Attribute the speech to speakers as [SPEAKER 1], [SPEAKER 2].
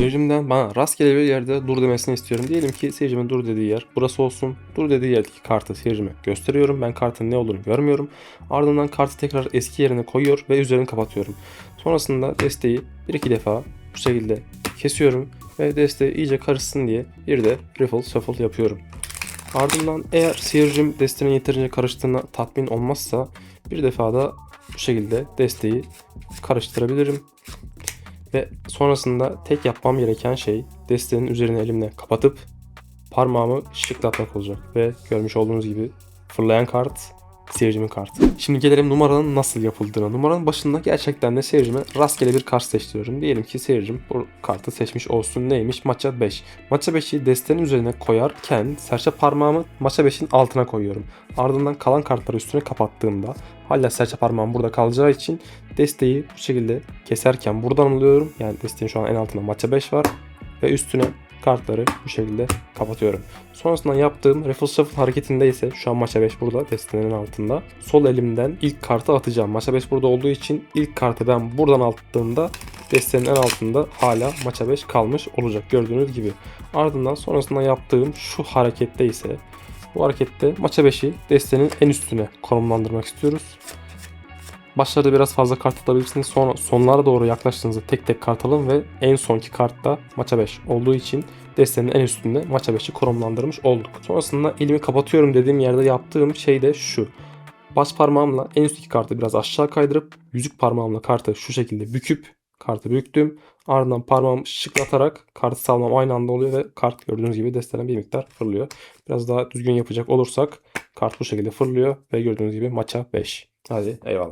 [SPEAKER 1] Seyircimden bana rastgele bir yerde dur demesini istiyorum. Diyelim ki seyircimin dur dediği yer burası olsun. Dur dediği yerdeki kartı seyircime gösteriyorum. Ben kartın ne olduğunu görmüyorum. Ardından kartı tekrar eski yerine koyuyor ve üzerini kapatıyorum. Sonrasında desteği bir iki defa bu şekilde kesiyorum ve desteği iyice karışsın diye bir de riffle shuffle yapıyorum. Ardından eğer seyircim desteğin yeterince karıştığına tatmin olmazsa bir defa da bu şekilde desteği karıştırabilirim. Ve sonrasında tek yapmam gereken şey desteğin üzerine elimle kapatıp parmağımı şıklatmak olacak. Ve görmüş olduğunuz gibi fırlayan kart seyircimin kartı. Şimdi gelelim numaranın nasıl yapıldığına. Numaranın başında gerçekten de seyircime rastgele bir kart seçtiriyorum. Diyelim ki seyircim bu kartı seçmiş olsun. Neymiş? Maça 5. Maça 5'i desteğin üzerine koyarken serçe parmağımı maça 5'in altına koyuyorum. Ardından kalan kartları üstüne kapattığımda hala serçe parmağım burada kalacağı için desteği bu şekilde keserken buradan alıyorum. Yani desteğin şu an en altında maça 5 var ve üstüne kartları bu şekilde kapatıyorum. Sonrasında yaptığım Riffle Shuffle hareketinde ise şu an maça 5 burada destenin altında. Sol elimden ilk kartı atacağım. Maça 5 burada olduğu için ilk kartı ben buradan attığımda destenin en altında hala maça 5 kalmış olacak gördüğünüz gibi. Ardından sonrasında yaptığım şu harekette ise bu harekette maça 5'i destenin en üstüne konumlandırmak istiyoruz. Başlarda biraz fazla kart atabilirsiniz. Sonra sonlara doğru yaklaştığınızda tek tek kart alın ve en sonki kartta maça 5 olduğu için destenin en üstünde maça 5'i konumlandırmış olduk. Sonrasında elimi kapatıyorum dediğim yerde yaptığım şey de şu. Baş parmağımla en üstteki kartı biraz aşağı kaydırıp yüzük parmağımla kartı şu şekilde büküp kartı büktüm. Ardından parmağımı şıklatarak kartı salmam aynı anda oluyor ve kart gördüğünüz gibi desteden bir miktar fırlıyor. Biraz daha düzgün yapacak olursak kart bu şekilde fırlıyor ve gördüğünüz gibi maça 5. Hadi eyvallah.